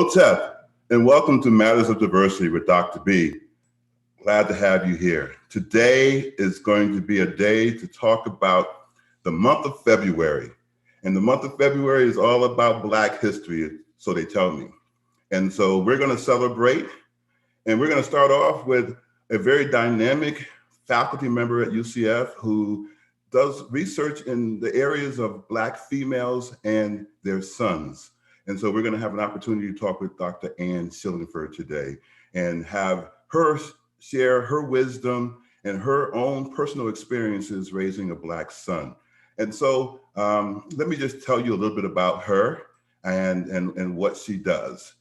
Hotep, and welcome to Matters of Diversity with Dr. B. Glad to have you here. Today is going to be a day to talk about the month of February. And the month of February is all about Black history, so they tell me. And so we're going to celebrate, and we're going to start off with a very dynamic faculty member at UCF who does research in the areas of Black females and their sons. And so we're going to have an opportunity to talk with Dr. Ann Shillingford today and have her share her wisdom and her own personal experiences raising a Black son. And so let me just tell you a little bit about her and what she does.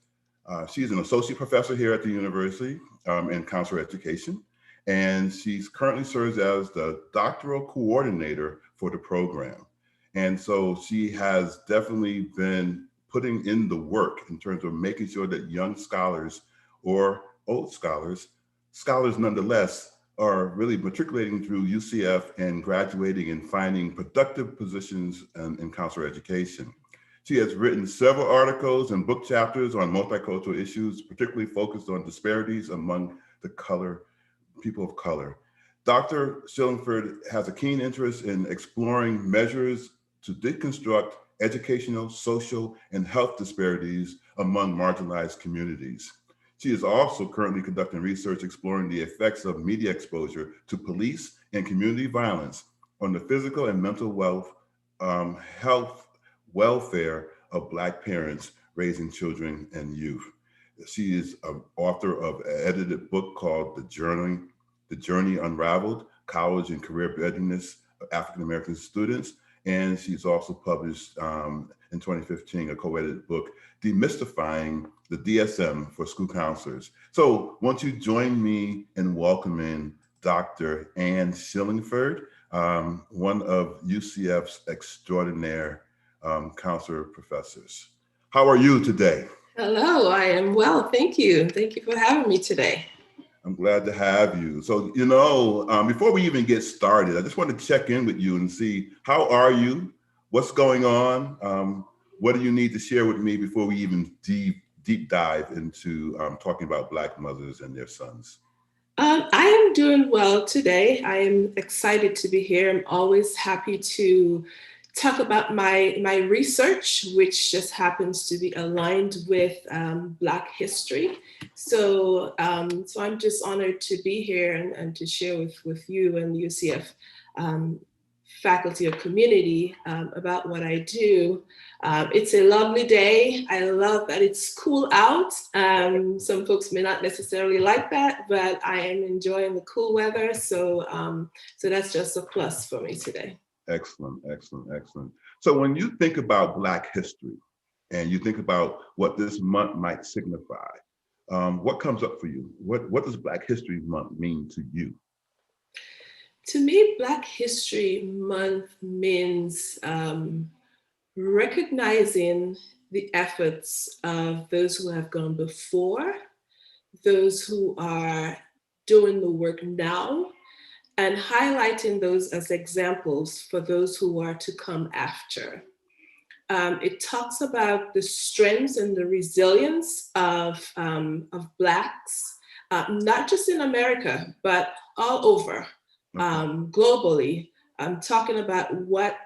She's an associate professor here at the university in counselor education, and she currently serves as the doctoral coordinator for the program. And so she has definitely been putting in the work in terms of making sure that young scholars or old scholars nonetheless, are really matriculating through UCF and graduating and finding productive positions in counselor education. She has written several articles and book chapters on multicultural issues, particularly focused on disparities among people of color. Dr. Shillingford has a keen interest in exploring measures to deconstruct educational, social, and health disparities among marginalized communities. She is also currently conducting research exploring the effects of media exposure to police and community violence on the physical and mental health welfare of Black parents raising children and youth. She is an author of an edited book called The Journey Unraveled, College and Career Readiness of African American Students. And she's also published in 2015 a co-edited book, Demystifying the DSM for School Counselors. So won't you join me in welcoming Dr. Ann Shillingford, one of UCF's extraordinary counselor professors. How are you today? Hello, I am well, thank you. Thank you for having me today. I'm glad to have you. So, before we even get started, I just want to check in with you and see, how are you? What's going on? What do you need to share with me before we even deep dive into talking about Black mothers and their sons? I am doing well today. I am excited to be here. I'm always happy to talk about my research, which just happens to be aligned with Black history. So I'm just honored to be here and to share with you and UCF faculty or community about what I do. It's a lovely day. I love that it's cool out. Some folks may not necessarily like that, but I am enjoying the cool weather. So that's just a plus for me today. Excellent. So when you think about Black history and you think about what this month might signify, what comes up for you? What does Black History Month mean to you? To me, Black History Month means recognizing the efforts of those who have gone before, those who are doing the work now, and highlighting those as examples for those who are to come after. It talks about the strengths and the resilience of Blacks, not just in America, but all over, globally. I'm talking about what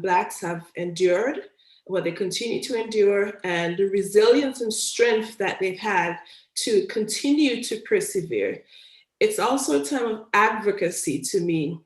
Blacks have endured, what they continue to endure, and the resilience and strength that they've had to continue to persevere. It's also a time of advocacy to me,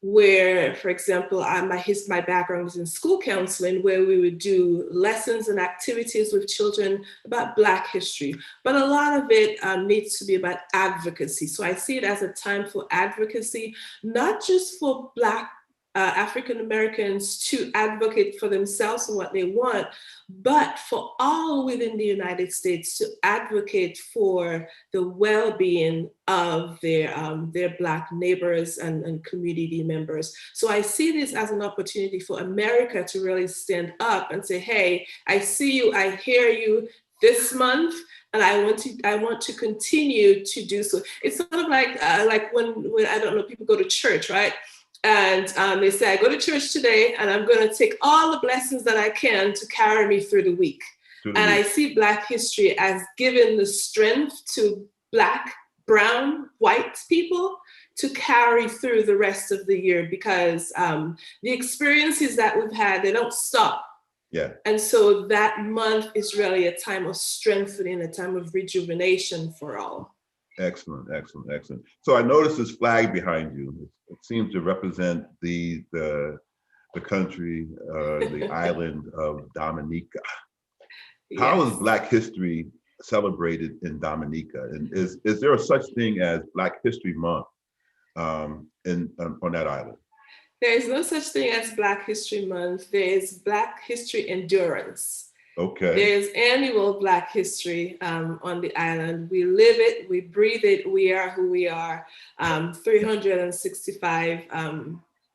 where, for example, my background was in school counseling, where we would do lessons and activities with children about Black history. But a lot of it needs to be about advocacy. So I see it as a time for advocacy, not just for Black African Americans to advocate for themselves and what they want, but for all within the United States to advocate for the well-being of their Black neighbors and community members. So I see this as an opportunity for America to really stand up and say, hey, I see you, I hear you this month, and I want to continue to do so. It's sort of like when I don't know, people go to church, right? And they say, I go to church today and I'm going to take all the blessings that I can to carry me through the week. And I see Black history as giving the strength to Black, brown, white people to carry through the rest of the year, because the experiences that we've had, they don't stop. Yeah. And so that month is really a time of strengthening, a time of rejuvenation for all. Excellent, excellent, excellent. So I noticed this flag behind you. It seems to represent the country, the island of Dominica. Yes. How is Black history celebrated in Dominica? And is there a such thing as Black History Month on that island? There is no such thing as Black History Month. There is Black History Endurance. Okay. There's annual Black history on the island. We live it, we breathe it, we are who we are, 365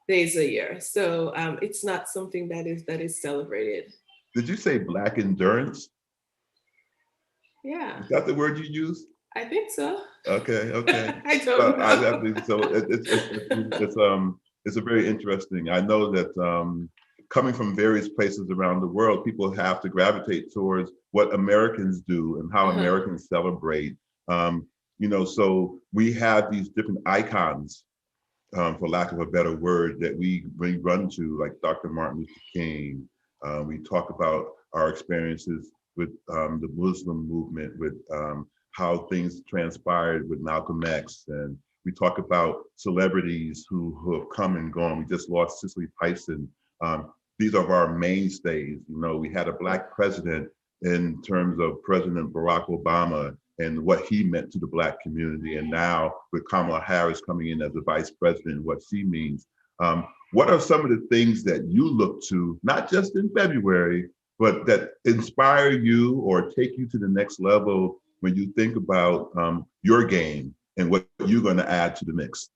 days a year. So it's not something that is celebrated. Did you say Black endurance? Yeah. Is that the word you used? I think so. Okay, okay. I don't know. So it's a very interesting. I know that coming from various places around the world, people have to gravitate towards what Americans do and how Americans celebrate. So we have these different icons, for lack of a better word, that we run to, like Dr. Martin Luther King. We talk about our experiences with the Muslim movement, with how things transpired with Malcolm X, and we talk about celebrities who have come and gone. We just lost Cicely Tyson. These are our mainstays. We had a Black president in terms of President Barack Obama and what he meant to the Black community. And now with Kamala Harris coming in as the vice president, what she means. What are some of the things that you look to, not just in February, but that inspire you or take you to the next level when you think about your game and what you're going to add to the mix?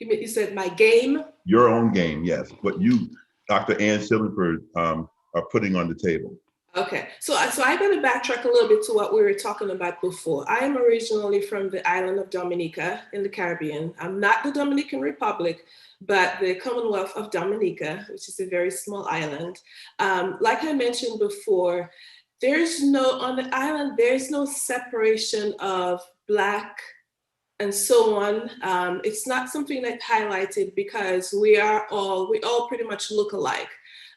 You said my game? Your own game, yes. What you, Dr. Ann Shillingford, are putting on the table. Okay, so I better backtrack a little bit to what we were talking about before. I am originally from the island of Dominica in the Caribbean. I'm not the Dominican Republic, but the Commonwealth of Dominica, which is a very small island. Like I mentioned before, on the island, there's no separation of Black and so on. It's not something that's highlighted because we all pretty much look alike.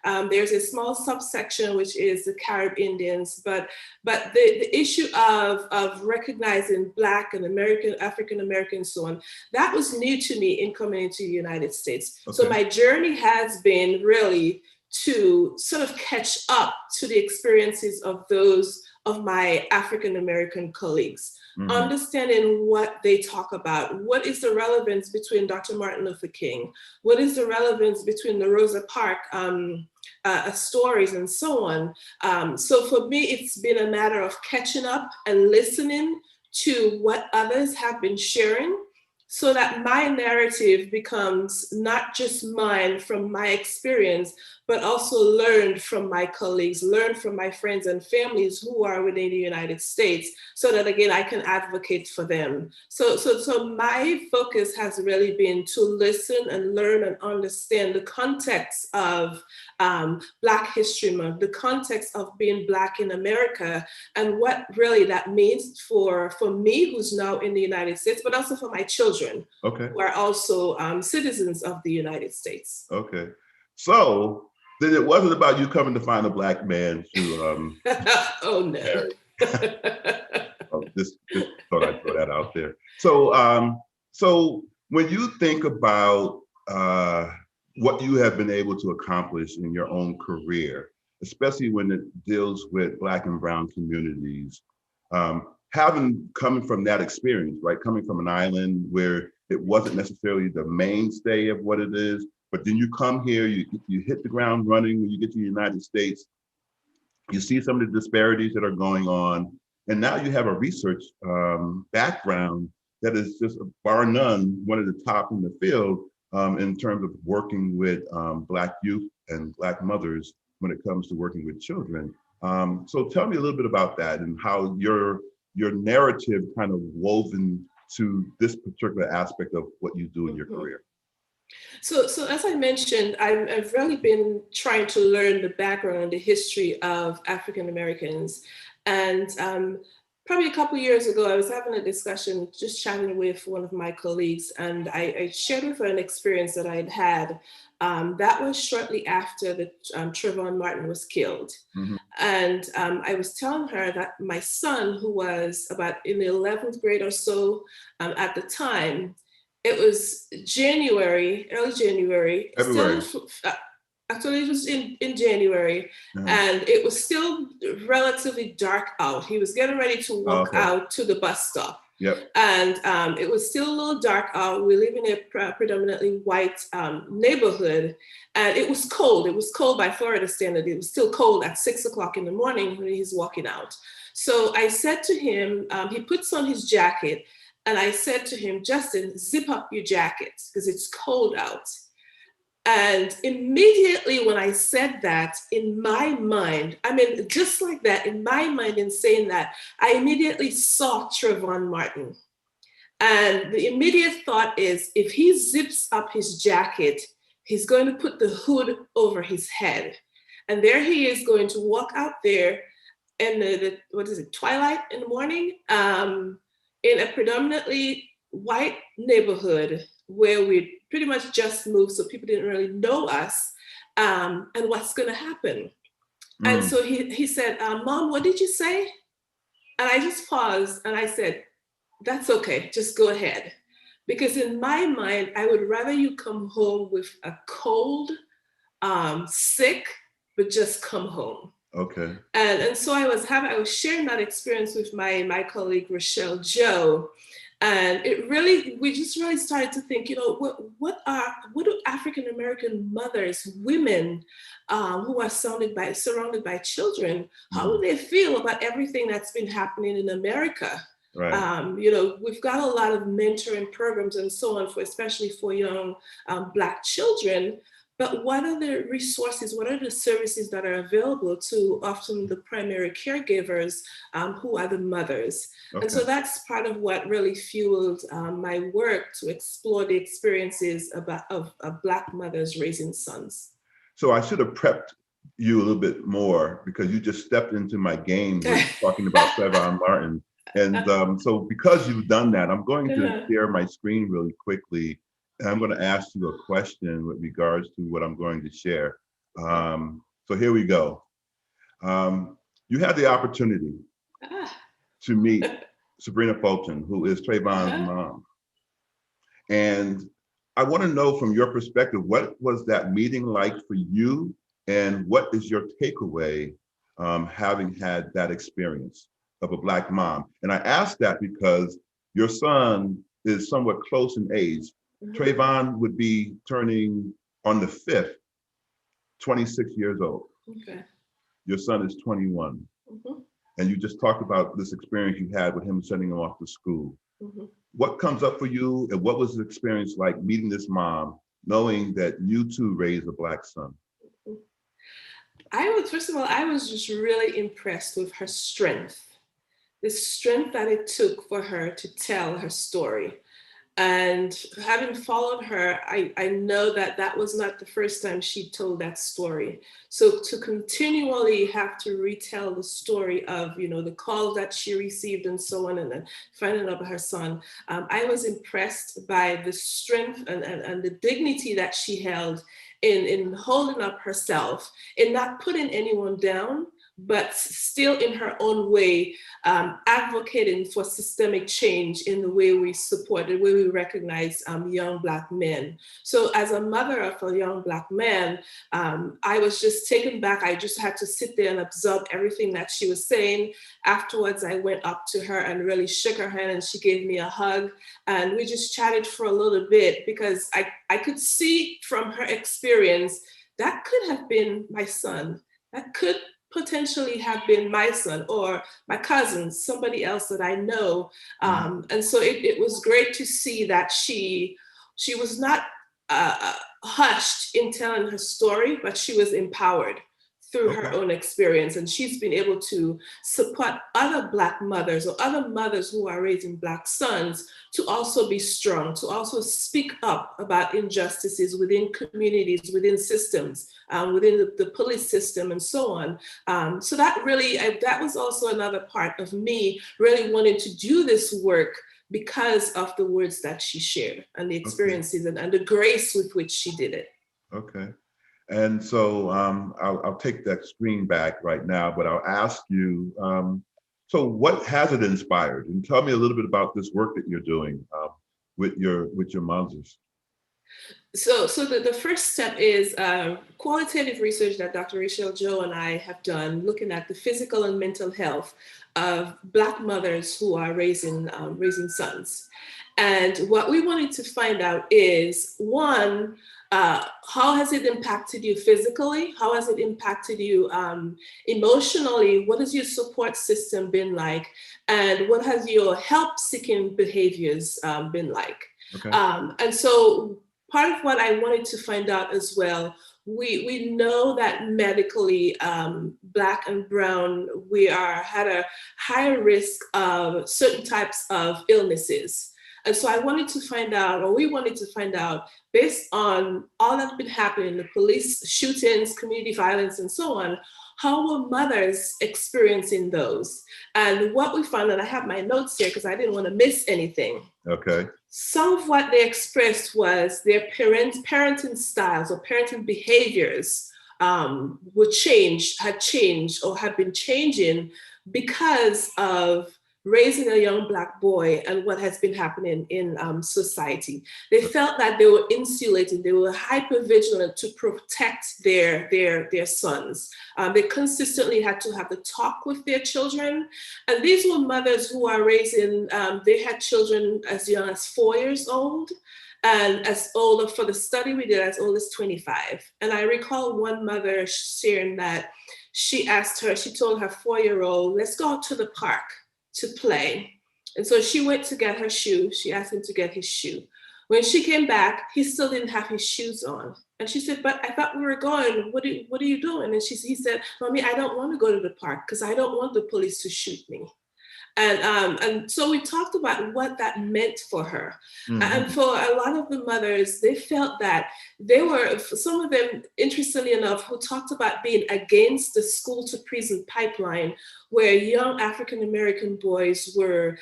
There's a small subsection, which is the Carib Indians, but the issue of recognizing Black and American, African American, so on, that was new to me in coming into the United States. Okay. So my journey has been really to sort of catch up to the experiences of those of my African American colleagues. Mm-hmm. Understanding what they talk about. What is the relevance between Dr. Martin Luther King? What is the relevance between the Rosa Parks stories and so on? So for me, it's been a matter of catching up and listening to what others have been sharing, so that my narrative becomes not just mine from my experience, but also learned from my colleagues, learned from my friends and families who are within the United States, so that again, I can advocate for them. So my focus has really been to listen and learn and understand the context of Black History Month, the context of being Black in America, and what really that means for me, who's now in the United States, but also for my children, okay, who are also citizens of the United States. Okay, so then it wasn't about you coming to find a Black man to oh no. Just thought I'd throw that out there. So when you think about what you have been able to accomplish in your own career, especially when it deals with Black and brown communities, coming from that experience, right? Coming from an island where it wasn't necessarily the mainstay of what it is, but then you come here, you hit the ground running. When you get to the United States, you see some of the disparities that are going on. And now you have a research background that is just, bar none, one of the top in the field in terms of working with Black youth and Black mothers when it comes to working with children. So tell me a little bit about that and how your narrative kind of woven to this particular aspect of what you do in your career. So as I mentioned, I've really been trying to learn the background and the history of African Americans. And probably a couple of years ago, I was having a discussion, just chatting with one of my colleagues, and I shared with her an experience that I'd had. That was shortly after Trayvon Martin was killed. Mm-hmm. And I was telling her that my son, who was about in the 11th grade or so at the time, it was January, early January, February. actually, it was in January, Uh-huh. and it was still relatively dark out. He was getting ready to walk Okay. out to the bus stop. Yep. And it was still a little dark out. We live in a predominantly white neighborhood, and it was cold. It was cold by Florida standard. It was still cold at 6 o'clock in the morning when he's walking out. So I said to him, he puts on his jacket, and I said to him, Justin, zip up your jacket because it's cold out. And immediately when I said that, in my mind, I mean, just like that, in my mind, in saying that, I immediately saw Trayvon Martin. And the immediate thought is if he zips up his jacket, he's going to put the hood over his head. And there he is going to walk out there in twilight in the morning, in a predominantly white neighborhood where we pretty much just moved, so people didn't really know us, and what's going to happen. And so he said, Mom, what did you say? And I just paused and I said, that's okay, just go ahead. Because in my mind, I would rather you come home with a cold, sick, but just come home. Okay. And so I was sharing that experience with my colleague Rochelle Joe, and we just really started to think, what do African American mothers, women who are surrounded by children, how do they feel about everything that's been happening in America? Right. We've got a lot of mentoring programs and so on especially for young Black children. But what are the resources, what are the services that are available to often the primary caregivers who are the mothers? Okay. And so that's part of what really fueled my work to explore the experiences of Black mothers raising sons. So I should have prepped you a little bit more because you just stepped into my game with talking about Trayvon Martin. And so because you've done that, I'm going to share my screen really quickly. And I'm going to ask you a question with regards to what I'm going to share. So here we go. You had the opportunity to meet Sabrina Fulton, who is Trayvon's mom. And I want to know from your perspective, what was that meeting like for you? And what is your takeaway having had that experience of a Black mom? And I ask that because your son is somewhat close in age. Trayvon would be turning on the 5th, 26 years old. Okay. Your son is 21. And you just talked about this experience you had with him sending him off to school. What comes up for you, and what was the experience like meeting this mom, knowing that you too raised a Black son? First of all, I was just really impressed with her strength, the strength that it took for her to tell her story. And having followed her, I know that was not the first time she told that story. So to continually have to retell the story of, the call that she received and so on, and then finding out about her son, I was impressed by the strength and the dignity that she held in holding up herself, in not putting anyone down, but still in her own way, advocating for systemic change in the way we support, the way we recognize young Black men. So as a mother of a young Black man, I was just taken back. I just had to sit there and absorb everything that she was saying. Afterwards, I went up to her and really shook her hand, and she gave me a hug. And we just chatted for a little bit because I could see from her experience that could have been my son. That could potentially have been my son or my cousin, somebody else that I know. And so it was great to see that she was not hushed in telling her story, but she was empowered through her Okay. own experience. And she's been able to support other Black mothers or other mothers who are raising Black sons to also be strong, to also speak up about injustices within communities, within systems, within the police system and so on. So that really, that was also another part of me really wanting to do this work because of the words that she shared and the experiences and the grace with which she did it. Okay. And so I'll take that screen back right now, but I'll ask you, so what has it inspired? And tell me a little bit about this work that you're doing with your mothers. So the first step is qualitative research that Dr. Rachel Joe and I have done, looking at the physical and mental health of Black mothers who are raising sons. And what we wanted to find out is, one, how has it impacted you physically? How has it impacted you emotionally? What has your support system been like? And what has your help-seeking behaviors been like? Okay. And so part of what I wanted to find out as well, we know that medically, Black and Brown, we had a higher risk of certain types of illnesses. And so I wanted to find out, or we wanted to find out, based on all that's been happening, the police shootings, community violence, and so on, how were mothers experiencing those? And what we found, and I have my notes here because I didn't want to miss anything. Okay. Some of what they expressed was their parenting styles or parenting behaviors had changed or had been changing because of raising a young Black boy and what has been happening in society. They felt that they were insulated, they were hyper-vigilant to protect their sons. They consistently had to have the talk with their children. And these were mothers who are raising, they had children as young as 4 years old, and as old, for the study we did, as old as 25. And I recall one mother sharing that she told her 4-year-old, let's go out to the park to play. And so she went to get her shoe. She asked him to get his shoe. When she came back, he still didn't have his shoes on. And she said, but I thought we were going. What are you doing? And he said, Mommy, I don't want to go to the park because I don't want the police to shoot me. And so we talked about what that meant for her. Mm-hmm. And for a lot of the mothers, they felt that some of them, interestingly enough, who talked about being against the school to prison pipeline, where young African-American boys were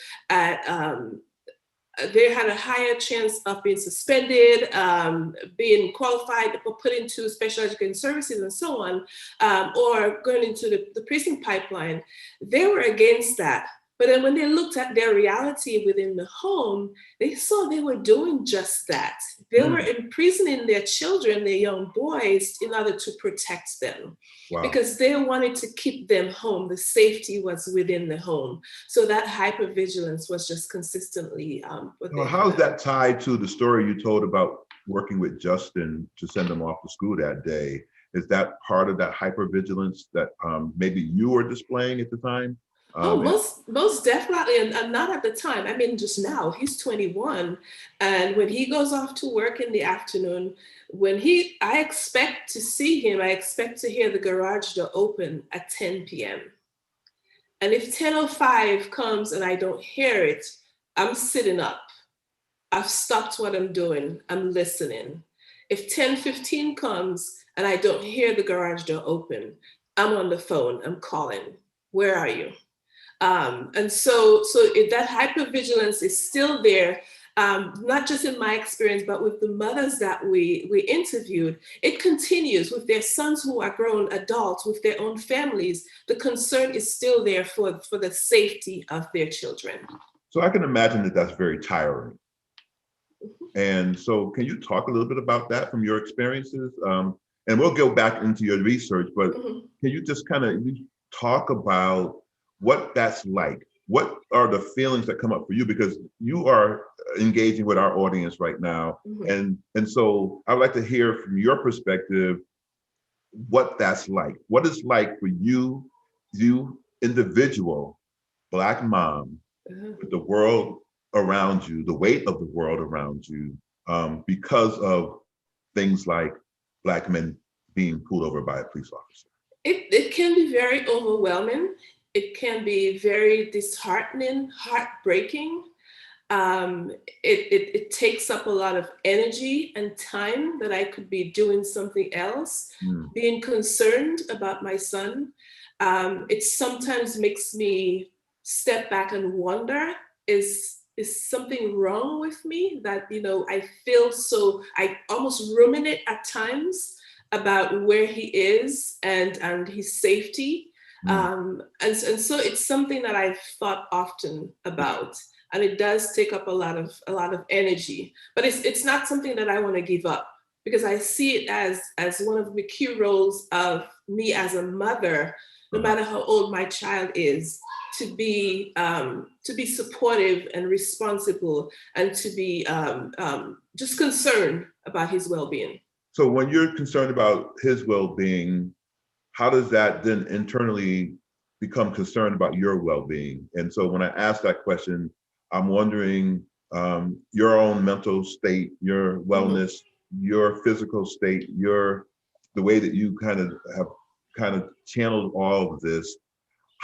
they had a higher chance of being suspended, being qualified or put into special education services and so on, or going into the prison pipeline. They were against that. But then when they looked at their reality within the home, they saw they were doing just that. They were imprisoning their children, their young boys, in order to protect them. Wow. Because they wanted to keep them home. The safety was within the home. So that hypervigilance was just consistently. Well, how is that tied to the story you told about working with Justin to send him off to school that day? Is that part of that hypervigilance that maybe you were displaying at the time? Most definitely, and not at the time. I mean, just now, he's 21, and when he goes off to work in the afternoon, I expect to see him, I expect to hear the garage door open at 10 p.m. And if 10:05 comes and I don't hear it, I'm sitting up. I've stopped what I'm doing, I'm listening. If 10:15 comes and I don't hear the garage door open, I'm on the phone, I'm calling. Where are you? And so if that hypervigilance is still there, not just in my experience, but with the mothers that we interviewed, it continues with their sons who are grown adults, with their own families. The concern is still there for the safety of their children. So I can imagine that that's very tiring. Mm-hmm. And so can you talk a little bit about that from your experiences? And we'll go back into your research, but mm-hmm. Can you just kind of talk about what that's like? What are the feelings that come up for you? Because you are engaging with our audience right now. Mm-hmm. And so I'd like to hear from your perspective what that's like. What it's like for you individual, Black mom, mm-hmm. with the world around you, the weight of the world around you, because of things like Black men being pulled over by a police officer. It can be very overwhelming. It can be very disheartening, heartbreaking. It takes up a lot of energy and time that I could be doing something else, Mm. being concerned about my son. It sometimes makes me step back and wonder, is something wrong with me that, I feel so, I almost ruminate at times about where he is and his safety. Mm. And so it's something that I've thought often about, and it does take up a lot of energy, but it's not something that I want to give up, because I see it as one of the key roles of me as a mother, no Uh-huh. matter how old my child is, to be supportive and responsible, and to be just concerned about his well-being. So when you're concerned about his well-being, how does that then internally become concerned about your well-being? And so when I ask that question, I'm wondering your own mental state, your Mhm. wellness, your physical state, the way that you kind of have kind of channeled all of this.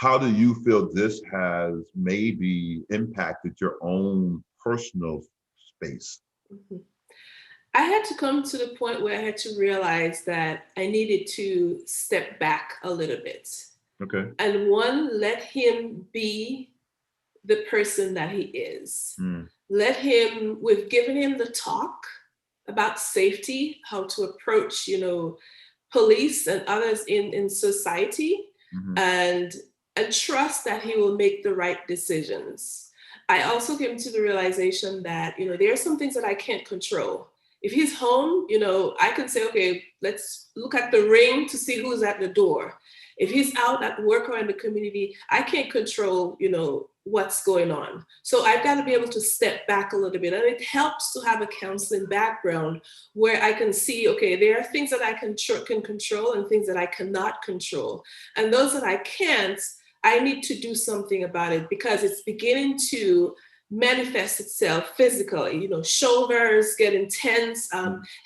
How do you feel this has maybe impacted your own personal space? Mhm. I had to come to the point where I had to realize that I needed to step back a little bit, Okay. and one, let him be the person that he is. Mm. We've given him the talk about safety, how to approach, police and others in society, Hmm. and and trust that he will make the right decisions. I also came to the realization that, there are some things that I can't control. If he's home, I can say, okay, let's look at the ring to see who's at the door. If he's out at work or in the community, I can't control, what's going on. So I've got to be able to step back a little bit. And it helps to have a counseling background where I can see, okay, there are things that I can control and things that I cannot control. And those that I can't, I need to do something about it, because it's beginning to manifest itself physically, shoulders getting tense,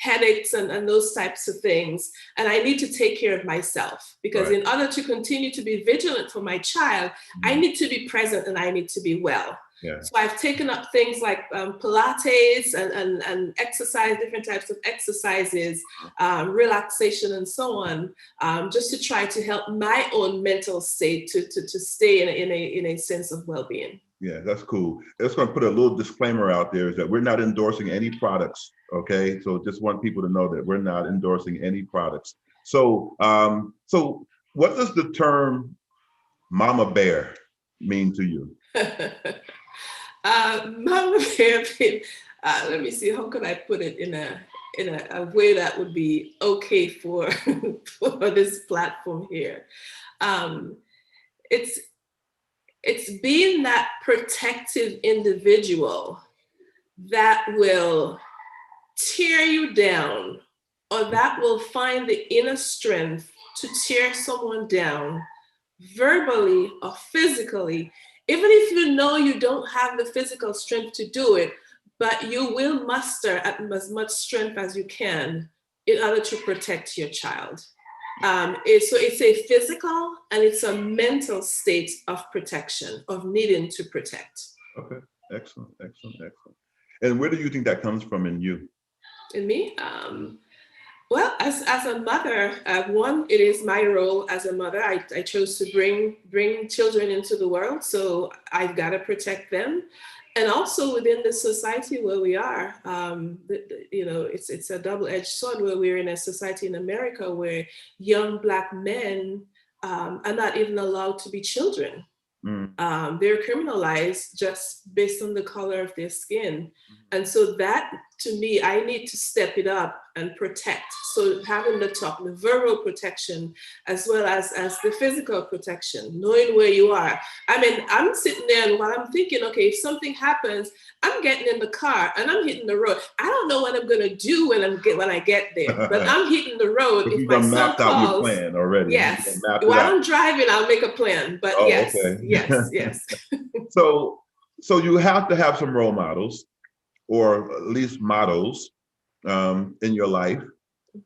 headaches, and those types of things. And I need to take care of myself, because Right. in order to continue to be vigilant for my child, I Mm. need to be present and I need to be well. Yeah. So I've taken up things like Pilates and exercise, different types of exercises, relaxation, and so on, just to try to help my own mental state to stay in a sense of well-being. Yeah, that's cool. Just going to put a little disclaimer out there is that we're not endorsing any products. Okay, so just want people to know that we're not endorsing any products. So what does the term "mama bear" mean to you? Mama Bear, let me see, how could I put it in a way that would be okay for for this platform here. Um, it's it's being that protective individual that will tear you down, or that will find the inner strength to tear someone down verbally or physically, even if you know you don't have the physical strength to do it, but you will muster as much strength as you can in order to protect your child. So it's a physical and it's a mental state of protection, of needing to protect. Okay, excellent, excellent, excellent. And where do you think that comes from in you? In me, well, as a mother, one, it is my role as a mother. I chose to bring children into the world, so I've got to protect them, and also within the society where we are, it's a double-edged sword, where we're in a society in America where young Black men are not even allowed to be children. Mm. They're criminalized just based on the color of their skin. And so that, to me, I need to step it up and protect. So having the talk, the verbal protection, as well as the physical protection, knowing where you are. I mean, I'm sitting there and while I'm thinking, okay, if something happens, I'm getting in the car and I'm hitting the road. I don't know what I'm gonna do when I get there, but I'm hitting the road. Because If you've my done son mapped out your calls, plan already. You've yes. done mapped it While out. I'm driving, I'll make a plan. But Oh, yes, okay. yes, yes. So you have to have some role models, or at least models, in your life.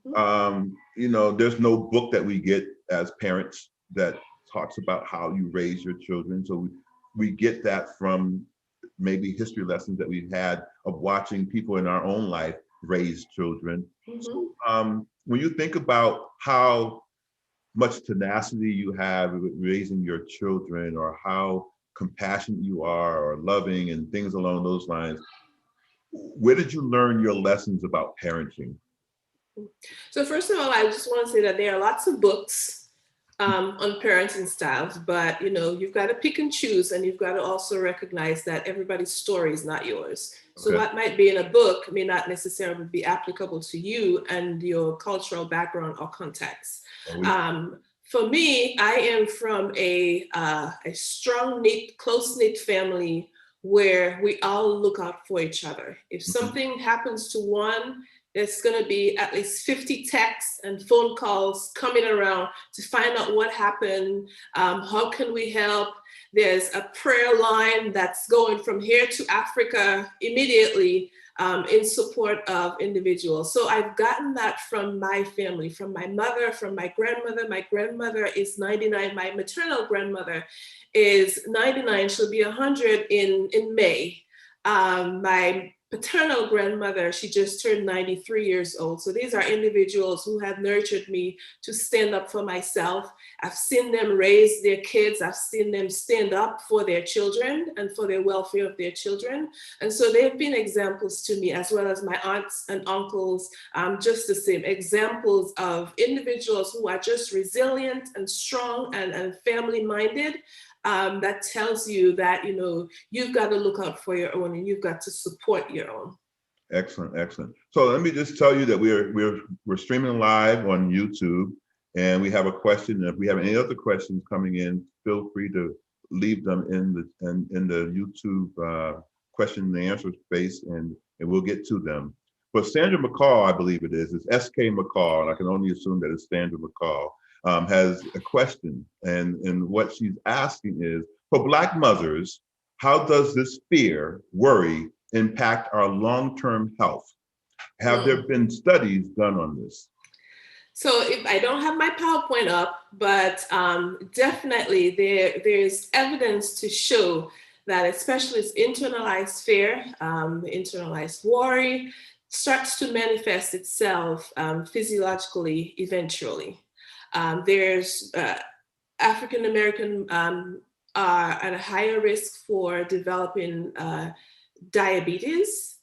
There's no book that we get as parents that talks about how you raise your children. So we get that from maybe history lessons that we've had of watching people in our own life raise children. So when you think about how much tenacity you have with raising your children, or how compassionate you are, or loving, and things along those lines, where did you learn your lessons about parenting? So first of all, I just want to say that there are lots of books on parenting styles, but you've got to pick and choose, and you've got to also recognize that everybody's story is not yours. So Okay. what might be in a book may not necessarily be applicable to you and your cultural background or context. For me, I am from a strong, close-knit family where we all look out for each other. If something happens to one, there's going to be at least 50 texts and phone calls coming around to find out what happened. How can we help? There's a prayer line that's going from here to Africa immediately in support of individuals. So I've gotten that from my family, from my mother, from my grandmother. My grandmother is 99. My maternal grandmother is 99. She'll be 100 in May. My paternal grandmother, she just turned 93 years old. So these are individuals who have nurtured me to stand up for myself. I've seen them raise their kids. I've seen them stand up for their children and for the welfare of their children. And so they've been examples to me, as well as my aunts and uncles, just the same examples of individuals who are just resilient and strong and family-minded. That tells you that, you've got to look out for your own, and you've got to support your own. Excellent, excellent. So let me just tell you that we're streaming live on YouTube, and we have a question. And if we have any other questions coming in, feel free to leave them in the YouTube question and answer space, and we'll get to them. But Sandra McCall, I believe it's S.K. McCall, and I can only assume that it's Sandra McCall. Has a question, and what she's asking is, for Black mothers, how does this fear, worry, impact our long-term health? Have there been studies done on this? So if I don't have my PowerPoint up, but definitely there's evidence to show that, especially as internalized fear, internalized worry starts to manifest itself physiologically eventually. There's African American are at a higher risk for developing diabetes,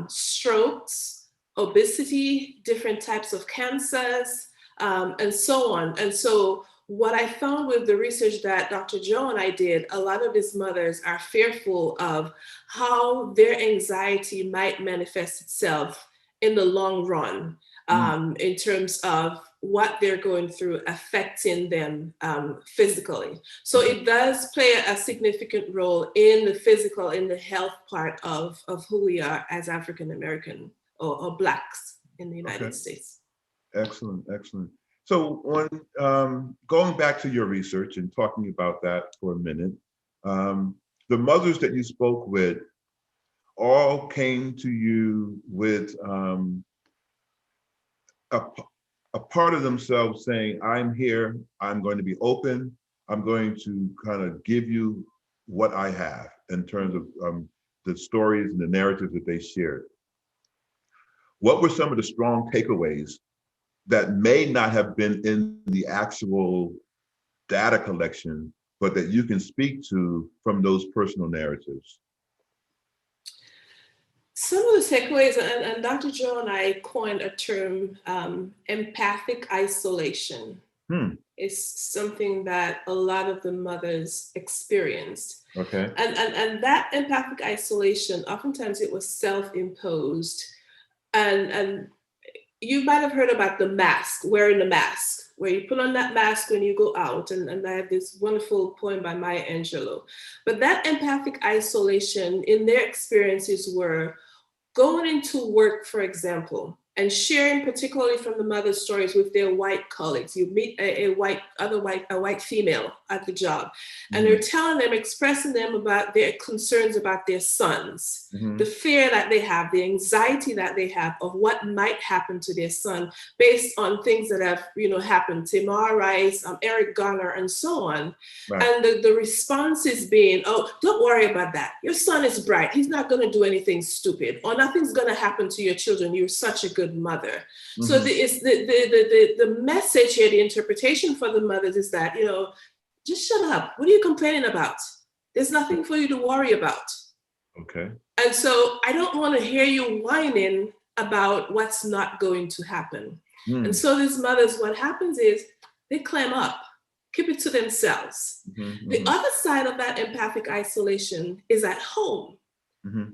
strokes, obesity, different types of cancers, and so on. And so what I found with the research that Dr. Joe and I did, a lot of these mothers are fearful of how their anxiety might manifest itself in the long run, in terms of what they're going through affecting them physically. So it does play a significant role in the physical, in the health part of who we are as African American or Blacks in the United States. Excellent, excellent. So going back to your research and talking about that for a minute, the mothers that you spoke with all came to you with a part of themselves saying, I'm here, I'm going to be open, I'm going to kind of give you what I have in terms of the stories and the narratives that they shared. What were some of the strong takeaways that may not have been in the actual data collection, but that you can speak to from those personal narratives? Some of the takeaways, and Dr. Joe and I coined a term, empathic isolation. It's something that a lot of the mothers experienced. Okay. And that empathic isolation, oftentimes it was self-imposed. And you might have heard about the mask, wearing the mask, where you put on that mask when you go out. And I have this wonderful poem by Maya Angelou. But that empathic isolation in their experiences were going into work, for example, and sharing particularly from the mother's stories with their white colleagues. You meet a white female at the job, and they're telling them, expressing them about their concerns about their sons, the fear that they have, the anxiety that they have of what might happen to their son based on things that have, happened. Tamar Rice, Eric Garner, and so on. Right. And the response is being, oh, don't worry about that. Your son is bright. He's not going to do anything stupid, or nothing's going to happen to your children. You're such a good mother. So the message here, the interpretation for the mothers is that, just shut up. What are you complaining about? There's nothing for you to worry about. Okay. And so I don't want to hear you whining about what's not going to happen. And so these mothers, what happens is they clam up, keep it to themselves. The other side of that empathic isolation is at home,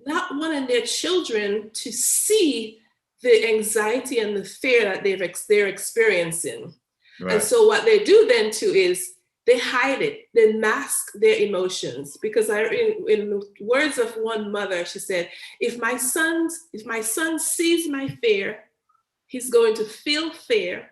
not wanting their children to see the anxiety and the fear that they're experiencing. Right. And so what they do then too is they hide it, they mask their emotions. Because in the words of one mother, she said, if my son sees my fear, he's going to feel fear.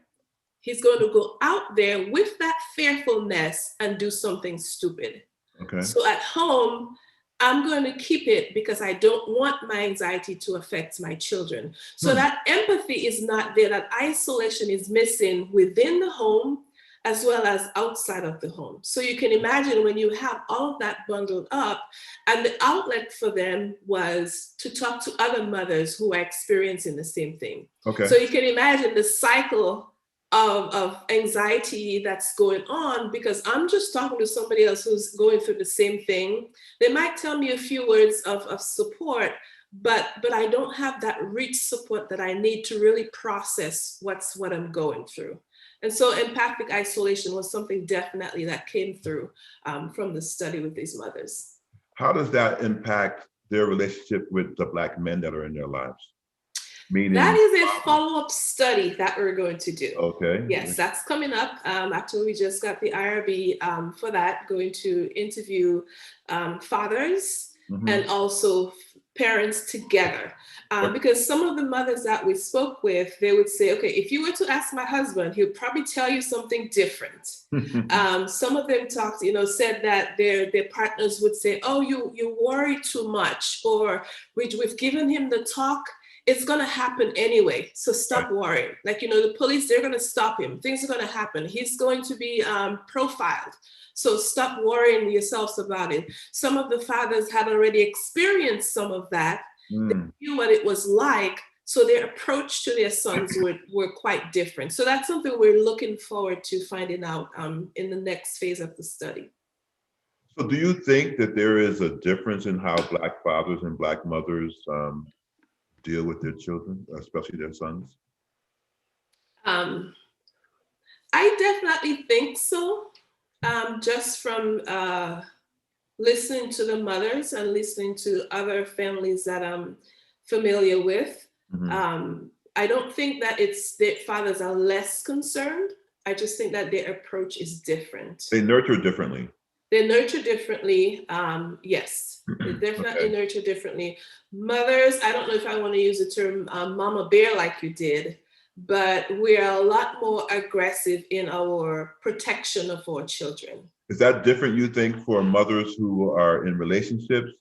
He's going to go out there with that fearfulness and do something stupid. Okay. So at home, I'm going to keep it because I don't want my anxiety to affect my children. So that empathy is not there. That isolation is missing within the home as well as outside of the home. So you can imagine when you have all of that bundled up, and the outlet for them was to talk to other mothers who are experiencing the same thing. Okay. So you can imagine the cycle of anxiety that's going on, because I'm just talking to somebody else who's going through the same thing. They might tell me a few words of support, but I don't have that rich support that I need to really process what I'm going through. And so empathic isolation was something definitely that came through from the study with these mothers. How does that impact their relationship with the Black men that are in their lives? Meaning, that is a follow-up study that we're going to do. Okay. Yes, that's coming up. Actually, we just got the IRB for that, going to interview fathers and also parents together. Because some of the mothers that we spoke with, they would say, okay, if you were to ask my husband, he would probably tell you something different. Some of them talked, said that their partners would say, oh, you worry too much, or we've given him the talk. It's going to happen anyway. So stop worrying. Like, the police, they're going to stop him. Things are going to happen. He's going to be profiled. So stop worrying yourselves about it. Some of the fathers had already experienced some of that. They knew what it was like. So their approach to their sons were quite different. So that's something we're looking forward to finding out in the next phase of the study. So do you think that there is a difference in how Black fathers and Black mothers deal with their children, especially their sons? I definitely think so. Just from listening to the mothers and listening to other families that I'm familiar with. I don't think that it's the fathers are less concerned. I just think that their approach is different. They nurture differently. They nurture differently. Yes, they definitely nurture differently. Mothers, I don't know if I want to use the term mama bear like you did, but we are a lot more aggressive in our protection of our children. Is that different, you think, for mothers who are in relationships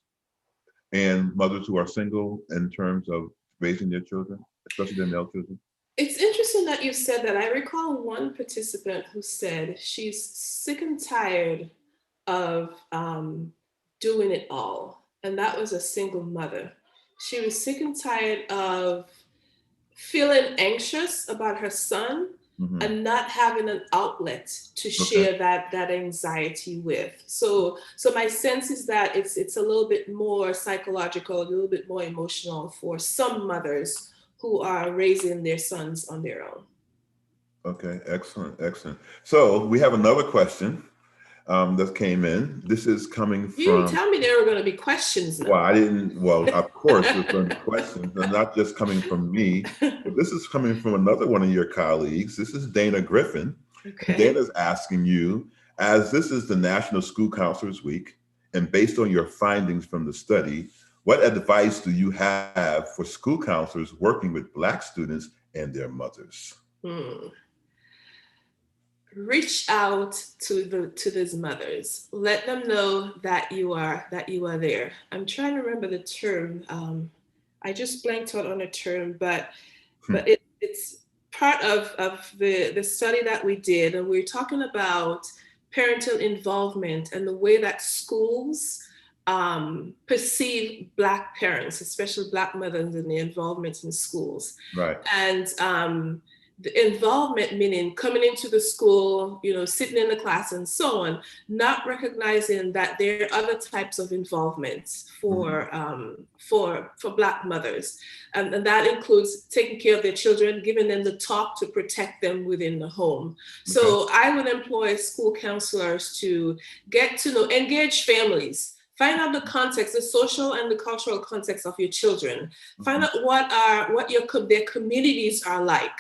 and mothers who are single in terms of raising their children, especially their male children? It's interesting that you said that. I recall one participant who said she's sick and tired of doing it all. And that was a single mother. She was sick and tired of feeling anxious about her son and not having an outlet to share that anxiety with. So my sense is that it's a little bit more psychological, a little bit more emotional for some mothers who are raising their sons on their own. Okay, excellent. So we have another question that came in. This is coming from... You didn't tell me there were going to be questions now. Well, of course there's going to be questions, and not just coming from me, but this is coming from another one of your colleagues. This is Dana Griffin. Okay. Dana's asking you, as this is the National School Counselors Week, and based on your findings from the study, what advice do you have for school counselors working with Black students and their mothers? Reach out to those mothers. Let them know that you are there. I'm trying to remember the term. I just blanked out on a term, but it's part of the study that we did, and we're talking about parental involvement and the way that schools perceive Black parents, especially Black mothers, and their involvement in schools. Right. And the involvement meaning coming into the school, sitting in the class and so on, not recognizing that there are other types of involvements for Black mothers. And that includes taking care of their children, giving them the talk to protect them within the home. Okay. So I would employ school counselors to get to know, engage families. Find out the context, the social and the cultural context of your children. Find out what their communities are like.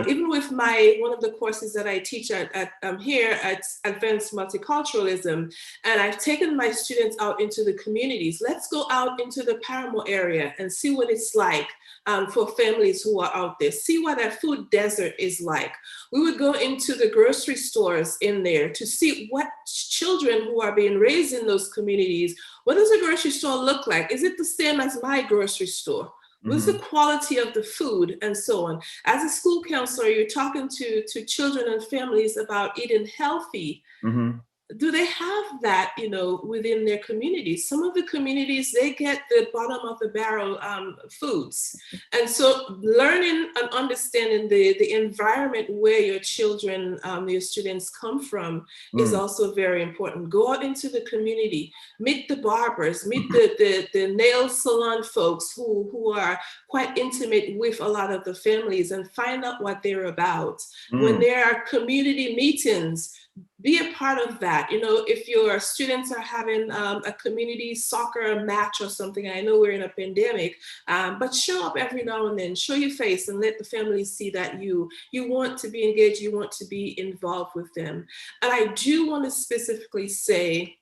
Even with one of the courses that I teach here at Advanced Multiculturalism, and I've taken my students out into the communities. Let's go out into the Paramore area and see what it's like for families who are out there. See what that food desert is like. We would go into the grocery stores in there to see what children who are being raised in those communities, what does a grocery store look like? Is it the same as my grocery store? What's the quality of the food and so on? As a school counselor, you're talking to children and families about eating healthy. Do they have that, within their communities? Some of the communities, they get the bottom of the barrel foods. And so learning and understanding the environment where your children, your students come from is also very important. Go out into the community, meet the barbers, meet the nail salon folks who are quite intimate with a lot of the families, and find out what they're about. When there are community meetings, be a part of that. If your students are having a community soccer match or something, I know we're in a pandemic, but show up every now and then, show your face, and let the families see that you want to be engaged, you want to be involved with them. And I do want to specifically say,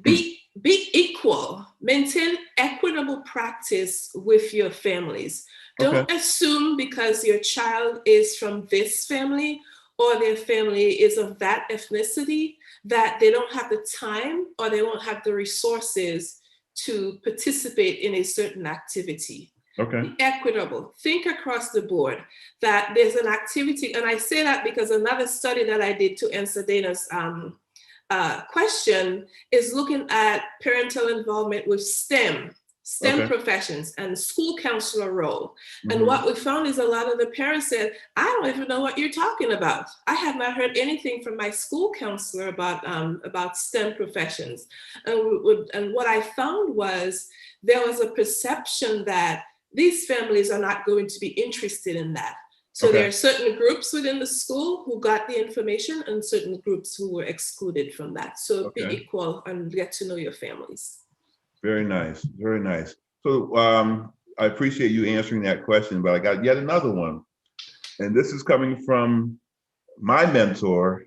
be equal, maintain equitable practice with your families. Don't assume because your child is from this family or their family is of that ethnicity that they don't have the time or they won't have the resources to participate in a certain activity. Be equitable. Think across the board that there's an activity, and I say that because another study that I did to answer Dana's question is looking at parental involvement with STEM professions and school counselor role. And what we found is a lot of the parents said, I don't even know what you're talking about. I have not heard anything from my school counselor about STEM professions. And what I found was there was a perception that these families are not going to be interested in that. So there are certain groups within the school who got the information and certain groups who were excluded from that. So be equal and get to know your families. Very nice, very nice. So I appreciate you answering that question, but I got yet another one. And this is coming from my mentor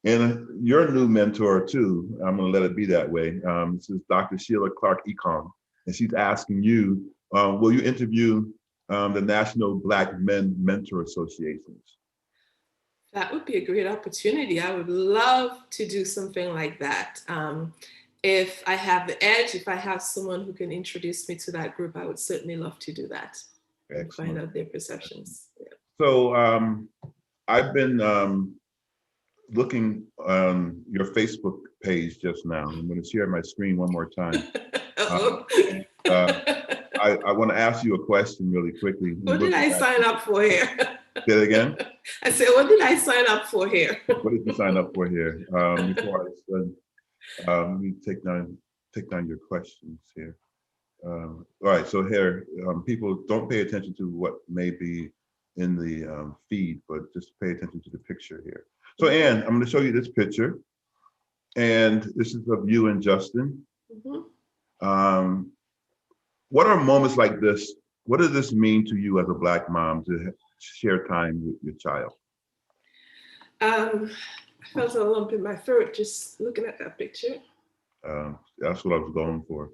and your new mentor too. I'm gonna let it be that way. This is Dr. Sheila Clark-Ecom, and she's asking you, will you interview the National Black Men Mentor Associations? That would be a great opportunity. I would love to do something like that. If I have the edge, if I have someone who can introduce me to that group, I would certainly love to do that. Excellent. And find out their perceptions. Yeah. So I've been looking on your Facebook page just now. I'm going to share my screen one more time. I want to ask you a question really quickly. What did I sign up for here? Say it again? I said, what did I sign up for here? What did you sign up for here? Before let me take down your questions here. All right, so here, people don't pay attention to what may be in the feed, but just pay attention to the picture here. So Ann, I'm going to show you this picture, and this is of you and Justin. What are moments like this? What does this mean to you as a Black mom to share time with your child? I felt a lump in my throat just looking at that picture. That's what I was going for.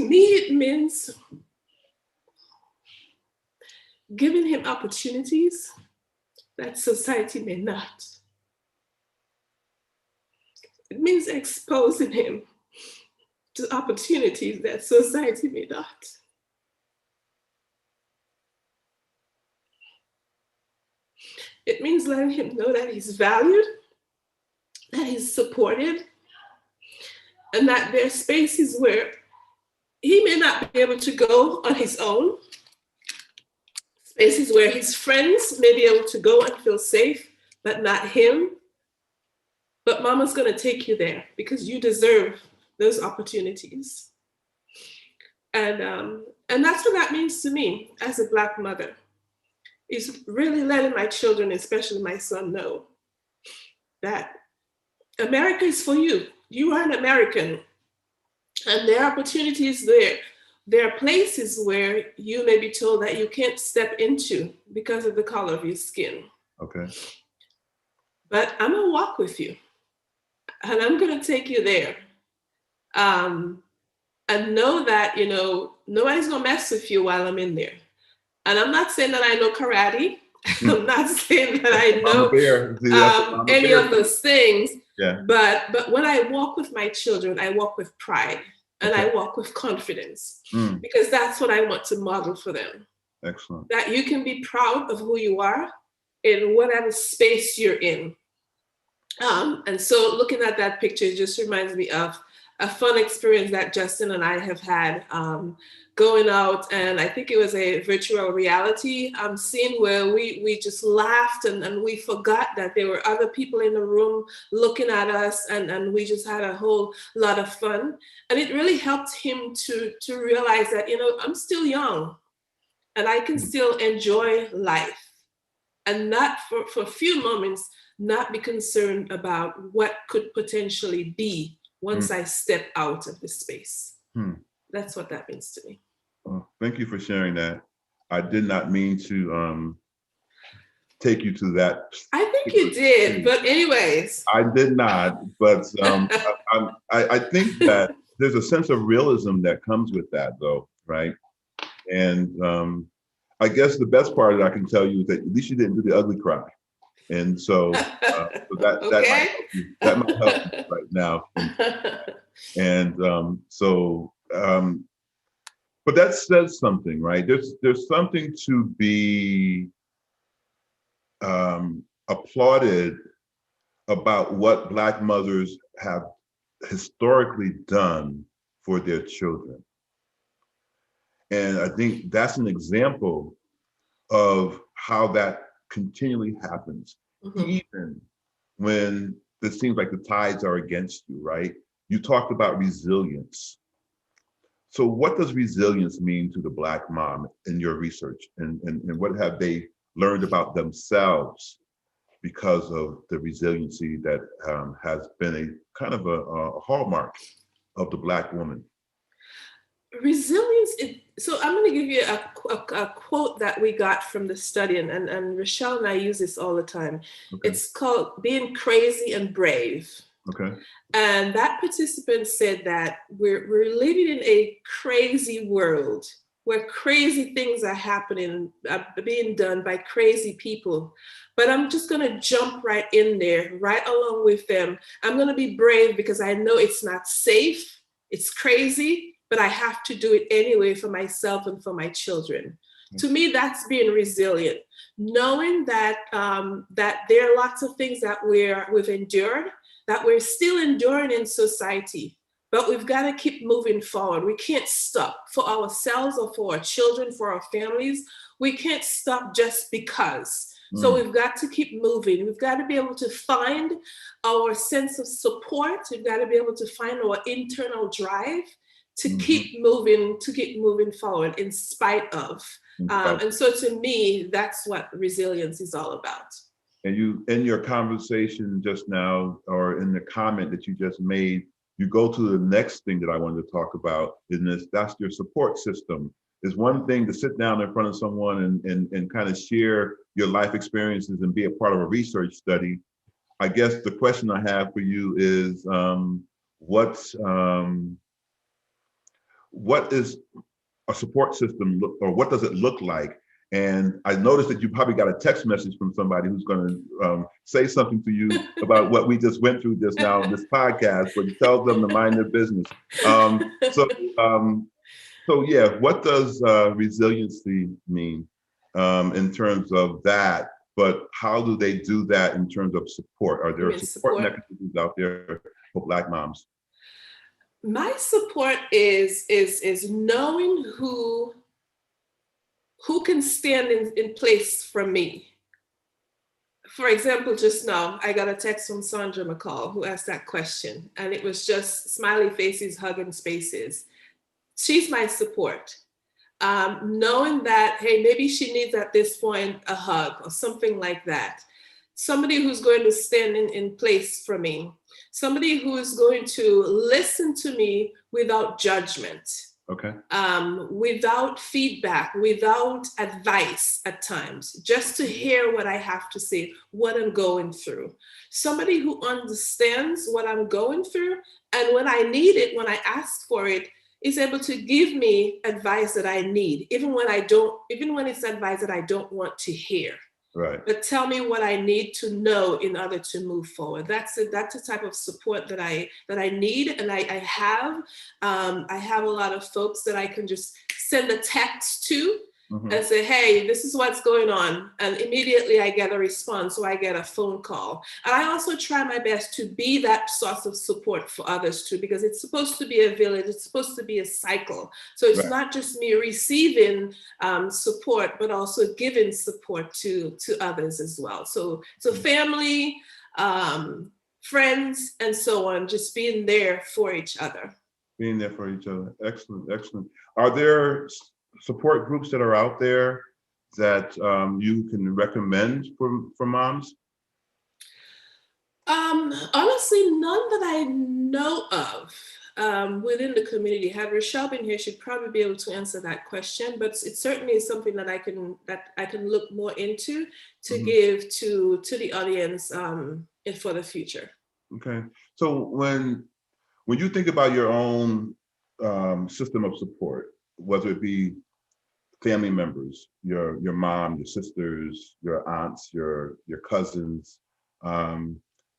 To me, it means giving him opportunities that society may not. It means exposing him to opportunities that society may not. It means letting him know that he's valued, that he's supported, and that there are spaces where he may not be able to go on his own, spaces where his friends may be able to go and feel safe, but not him. But mama's gonna take you there because you deserve those opportunities. And that's what that means to me as a Black mother, is really letting my children, especially my son, know that America is for you. You are an American, and there are opportunities there. There are places where you may be told that you can't step into because of the color of your skin. Okay. But I'm gonna walk with you, and I'm gonna take you there. And know that, nobody's gonna mess with you while I'm in there. And I'm not saying that I know karate. I'm not saying that I know any of those things. Yeah. But when I walk with my children, I walk with pride and I walk with confidence because that's what I want to model for them. Excellent. That you can be proud of who you are in whatever space you're in. And so looking at that picture just reminds me of a fun experience that Justin and I have had going out, and I think it was a virtual reality scene where we just laughed and we forgot that there were other people in the room looking at us, and we just had a whole lot of fun. And it really helped him to realize that, I'm still young and I can still enjoy life and not for a few moments, not be concerned about what could potentially be once I step out of the space. That's what that means to me. Well, thank you for sharing that. I did not mean to take you to that. I think you did, but anyways. I did not, but I think that there's a sense of realism that comes with that, though, right? And I guess the best part that I can tell you is that at least you didn't do the ugly cry. And so, that might help you right now. And but that says something, right? There's something to be applauded about what Black mothers have historically done for their children. And I think that's an example of how that continually happens, even when it seems like the tides are against you, right? You talked about resilience. So what does resilience mean to the Black mom in your research? And what have they learned about themselves because of the resiliency that has been a kind of a hallmark of the Black woman? Resilience, so I'm going to give you a quote that we got from the study, and Rochelle and I use this all the time. Okay. It's called Being Crazy and Brave. Okay. And that participant said that we're living in a crazy world where crazy things are happening, being done by crazy people. But I'm just going to jump right in there, right along with them. I'm going to be brave because I know it's not safe, it's crazy, but I have to do it anyway for myself and for my children. To me, that's being resilient, knowing that that there are lots of things that we've endured, that we're still enduring in society, but we've got to keep moving forward. We can't stop for ourselves or for our children, for our families. We can't stop just because. So we've got to keep moving. We've got to be able to find our sense of support. We've got to be able to find our internal drive to keep moving forward in spite of. And so to me, that's what resilience is all about. And you, in your conversation just now, or in the comment that you just made, you go to the next thing that I wanted to talk about, that's your support system. It's one thing to sit down in front of someone and kind of share your life experiences and be a part of a research study. I guess the question what is a support system look, or what does it look like? And I noticed that you probably got a text message from somebody who's going to say something to you about what we just went through just now in this podcast, but tell them to mind their business. So, so yeah, what does resiliency mean in terms of that? But how do they do that in terms of support? Are there support mechanisms out there for Black moms? My support is knowing who can stand in place for me. For example, just now, I got a text from Sandra McCall who asked that question, and it was just smiley faces, hugging spaces. She's my support. Knowing that, hey, maybe she needs at this point a hug or something like that. Somebody who's going to stand in place for me. Somebody who is going to listen to me without judgment. Okay. Without feedback, without advice at times, just to hear what I have to say, what I'm going through. Somebody who understands what I'm going through, and when I need it, when I ask for it, is able to give me advice that I need, even when it's advice that I don't want to hear. Right. But tell me what I need to know in order to move forward. That's the type of support that I need, and I have. I have a lot of folks that I can just send a text to and say, hey, this is what's going on. And immediately I get a response, or I get a phone call. And I also try my best to be that source of support for others too, because it's supposed to be a village, it's supposed to be a cycle. So it's not just me receiving support, but also giving support to others as well. So family, friends, and so on, just being there for each other. Being there for each other. Excellent, excellent. Are there support groups that are out there that you can recommend for moms? Honestly, none that I know of within the community. Had Rochelle been here, she'd probably be able to answer that question. But it certainly is something that I can look more into to give to the audience for the future. Okay, so when you think about your own system of support, whether it be family members, your mom, your sisters, your aunts, your cousins,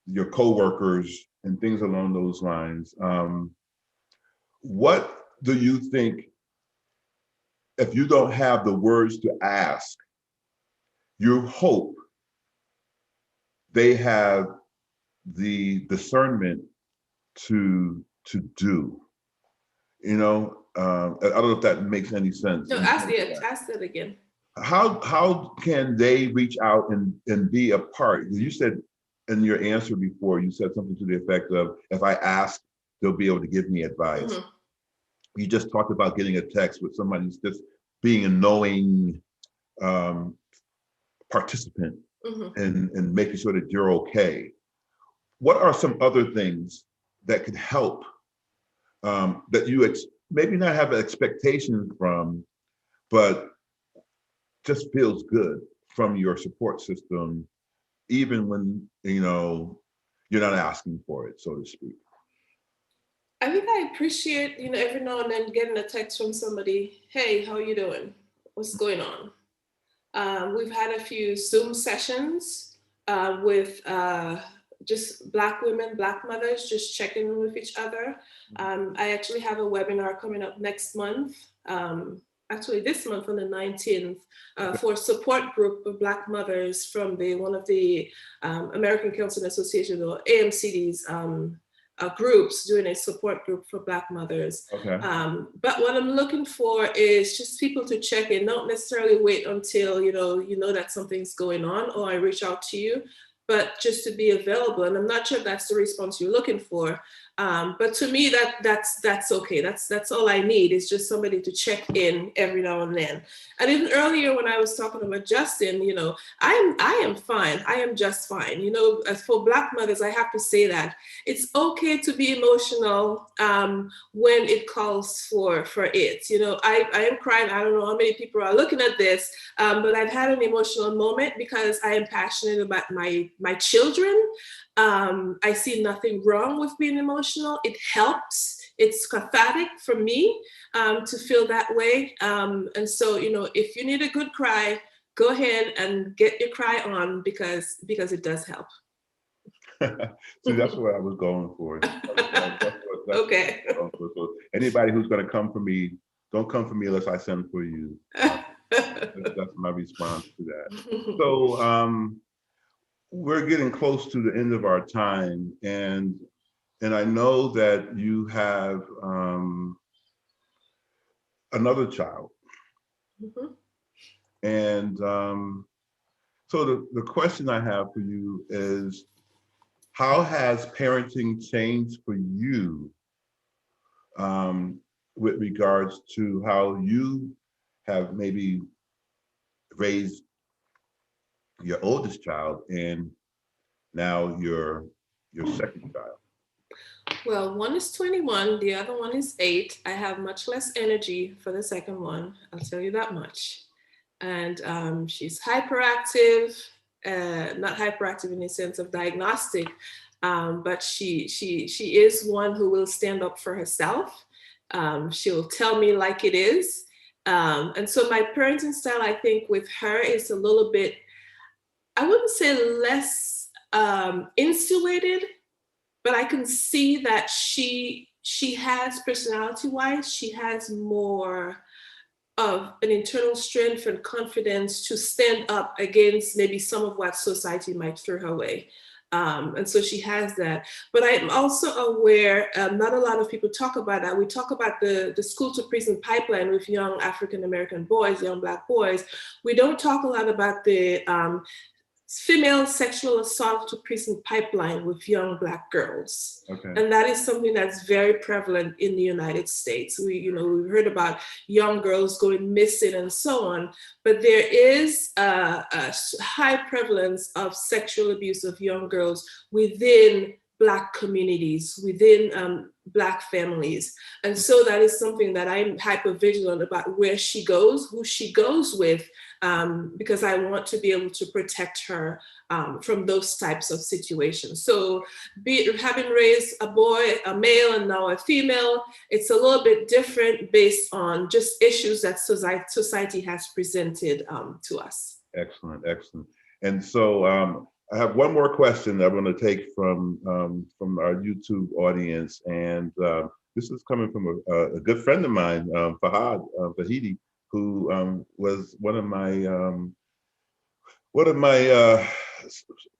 your coworkers, and things along those lines, what do you think, if you don't have the words to ask, you hope they have the discernment to do? You know, I don't know if that makes any sense. No, ask that again. How can they reach out and be a part? You said in your answer before, you said something to the effect of, if I ask, they'll be able to give me advice. You just talked about getting a text with somebody who's just being a knowing participant and making sure that you're okay. What are some other things that could help that you maybe not have expectations from, but just feels good from your support system, even when you're not asking for it, so to speak? I think I appreciate, every now and then getting a text from somebody, hey, how are you doing? What's going on? We've had a few Zoom sessions with just Black women, Black mothers, just checking in with each other. I actually have a webinar coming up next month, actually this month on the 19th, for a support group of Black mothers from one of the American Counseling Association, or AMCD's groups, doing a support group for Black mothers. Okay. But what I'm looking for is just people to check in, not necessarily wait until you know that something's going on, or I reach out to you, but just to be available. And I'm not sure if that's the response you're looking for. But to me, that's okay. That's all I need, is just somebody to check in every now and then. And even earlier when I was talking about Justin, I am fine. I am just fine. As for Black mothers, I have to say that it's okay to be emotional when it calls for it. I am crying. I don't know how many people are looking at this, but I've had an emotional moment because I am passionate about my children. I see nothing wrong with being emotional. It helps. it's cathartic for me to feel that way. And so, if you need a good cry, go ahead and get your cry on, because it does help. See, that's what I was going for. Okay. So anybody who's going to come for me, don't come for me unless I send for you. That's my response to that. So we're getting close to the end of our time, and I know that you have another child. Mm-hmm. And so the question I have for you is, how has parenting changed for you with regards to how you have maybe raised your oldest child and now your second child? Well, one is 21, the other one is 8. I have much less energy for the second one, I'll tell you that much. And she's hyperactive, not hyperactive in the sense of diagnostic, but she is one who will stand up for herself. She'll tell me like it is. And so my parenting style, I think, with her is a little bit, I wouldn't say less insulated, but I can see that she has, personality wise, she has more of an internal strength and confidence to stand up against maybe some of what society might throw her way. And so she has that. But I'm also aware, not a lot of people talk about that. We talk about the school to prison pipeline with young African American boys, young Black boys. We don't talk a lot about the female sexual assault to prison pipeline with young Black girls. Okay. And that is something that's very prevalent in the United States. We've heard about young girls going missing and so on, but there is a high prevalence of sexual abuse of young girls within Black communities, within Black families. And so that is something that I'm hyper vigilant about, where she goes, who she goes with, because I want to be able to protect her from those types of situations. So having raised a boy, a male, and now a female, it's a little bit different based on just issues that society has presented to us. Excellent, excellent. And so I have one more question that I'm going to take from our YouTube audience, and this is coming from a good friend of mine, Fahad Fahidi, who was one of my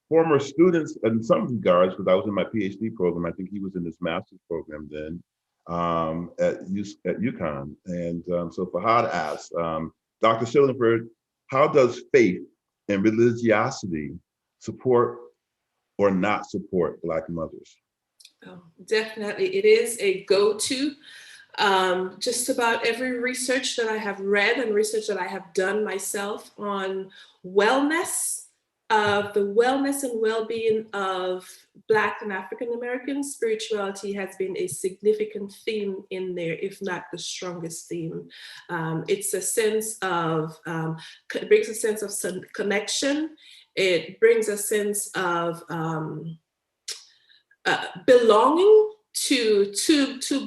former students in some regards, because I was in my PhD program. I think he was in his master's program then at UConn. And so Fahad asked, Dr. Shillingford, how does faith and religiosity support or not support Black mothers? Oh, definitely, it is a go-to. Just about every research that I have read and research that I have done myself on wellness, the wellness and well-being of Black and African Americans, spirituality has been a significant theme in there, if not the strongest theme. It's a sense of, it brings a sense of connection. It brings a sense of belonging to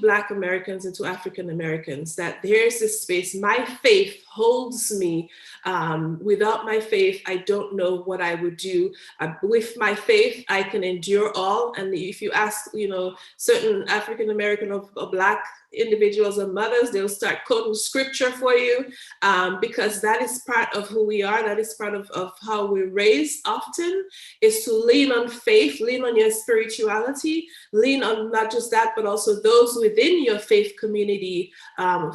Black Americans and to African Americans, that there's this space. My faith holds me. Without my faith, I don't know what I would do. With my faith, I can endure all. And if you ask, certain African American or Black individuals and mothers, they'll start quoting scripture for you, because that is part of who we are. That is part of how we're raised often, is to lean on faith, lean on your spirituality, lean on not just that, but also those within your faith community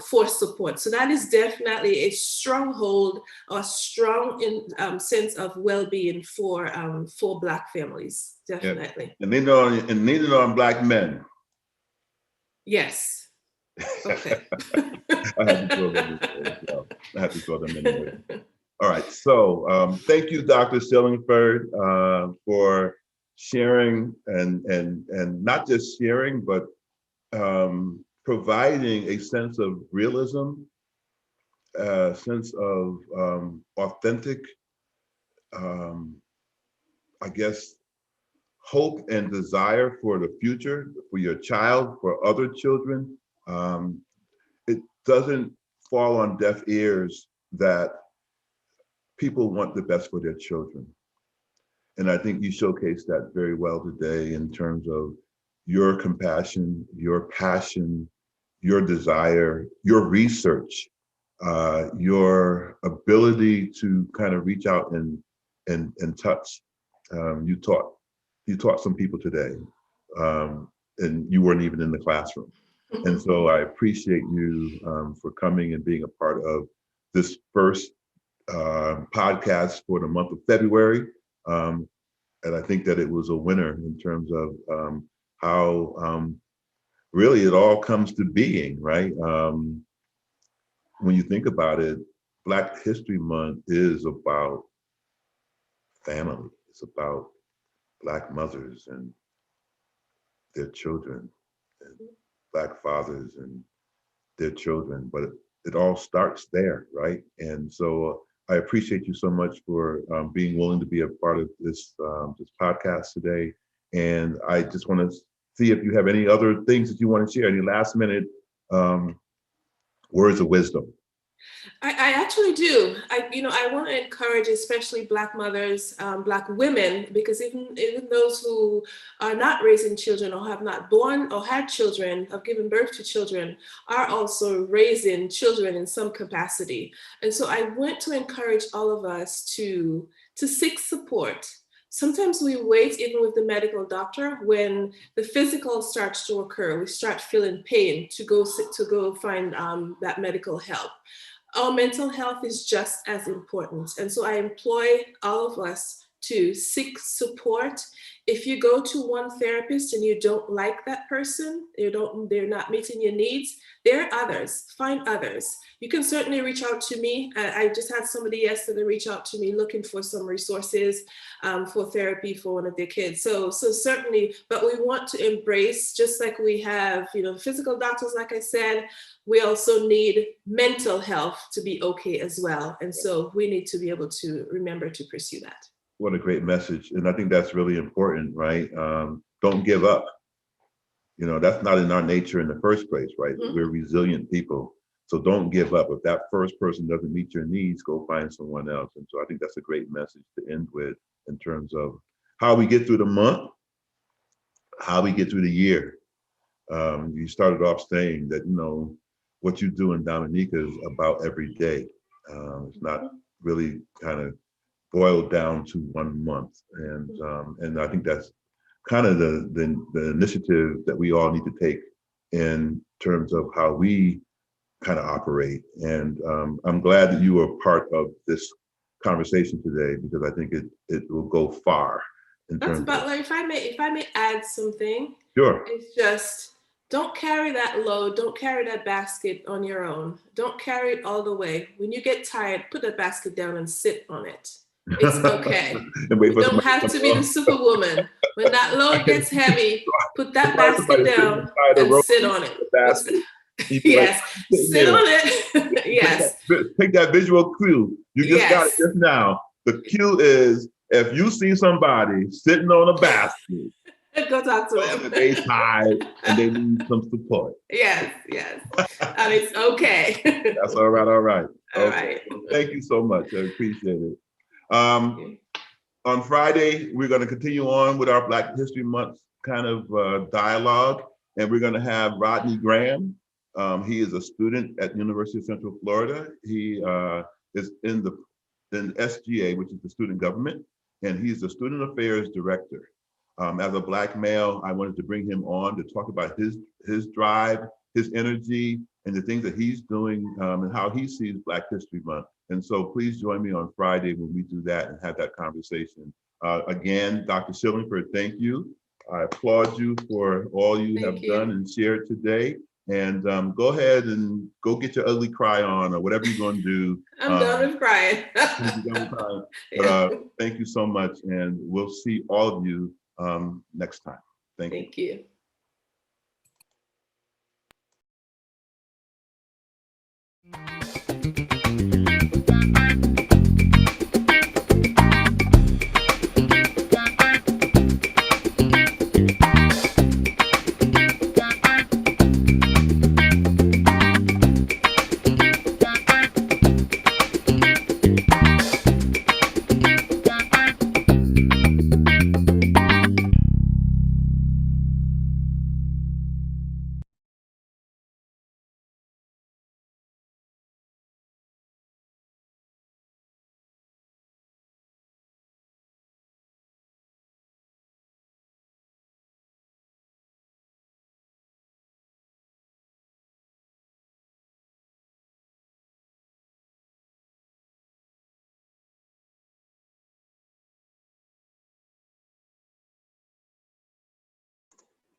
for support. So that is definitely a stronghold or strong sense of well-being for Black families, definitely. Yeah. And leaning on Black men. Yes. Okay. I had to throw them in there as well. I had to throw them in there. All right. So thank you, Dr. Shillingford, for sharing and not just sharing, but providing a sense of realism, a sense of authentic, I guess, hope and desire for the future, for your child, for other children, it doesn't fall on deaf ears that people want the best for their children. And I think you showcased that very well today in terms of your compassion, your passion, your desire, your research, your ability to kind of reach out and touch. You taught some people today, and you weren't even in the classroom. And so I appreciate you for coming and being a part of this first podcast for the month of February. And I think that it was a winner in terms of how really it all comes to being, right? When you think about it, Black History Month is about family. It's about Black mothers and their children, and Black fathers and their children. But it all starts there, right? And so I appreciate you so much for being willing to be a part of this podcast today. And I just want to see if you have any other things that you want to share, any last minute words of wisdom. I actually do. I want to encourage, especially Black mothers, Black women, because even those who are not raising children or have not born or had children, have given birth to children, are also raising children in some capacity. And so I want to encourage all of us to seek support. Sometimes we wait, even with the medical doctor, when the physical starts to occur. We start feeling pain to go find that medical help. Our mental health is just as important. And so I employ all of us to seek support. If you go to one therapist and you don't like that person, they're not meeting your needs, there are others. Find others. You can certainly reach out to me. I just had somebody yesterday reach out to me looking for some resources for therapy for one of their kids. So certainly, but we want to embrace, just like we have, physical doctors, like I said, we also need mental health to be okay as well. And so we need to be able to remember to pursue that. What a great message. And I think that's really important, right? Don't give up. That's not in our nature in the first place, right? Mm-hmm. We're resilient people. So don't give up. If that first person doesn't meet your needs, go find someone else. And so I think that's a great message to end with in terms of how we get through the month, how we get through the year. You started off saying that, what you do in Dominica is about every day. It's not really kind of boiled down to 1 month. And I think that's kind of the initiative that we all need to take in terms of how we kind of operate. And I'm glad that you were part of this conversation today, because I think it will go far. That's about, like, if I may add something. Sure. It's just, don't carry that load. Don't carry that basket on your own. Don't carry it all the way. When you get tired, put that basket down and sit on it. It's okay. You don't have to be the superwoman. When that load gets heavy, put that basket down and sit on it. Yes, sit on it. Yes. Take that visual cue. You just got it just now. The cue is, if you see somebody sitting on a basket, go talk to them. They tired and they need some support. Yes. And it's okay. That's all right. All right. Thank you so much. I appreciate it. On Friday, we're going to continue on with our Black History Month kind of dialogue, and we're going to have Rodney Graham. He is a student at the University of Central Florida. He is in SGA, which is the student government, and he's the Student Affairs Director. As a Black male, I wanted to bring him on to talk about his drive, his energy, and the things that he's doing and how he sees Black History Month. And so please join me on Friday when we do that and have that conversation. Again, Dr. Shillingford, thank you. I applaud you for all you have done and shared today. And go ahead and go get your ugly cry on, or whatever you're going to do. I'm done with crying. But thank you so much. And we'll see all of you next time. Thank you.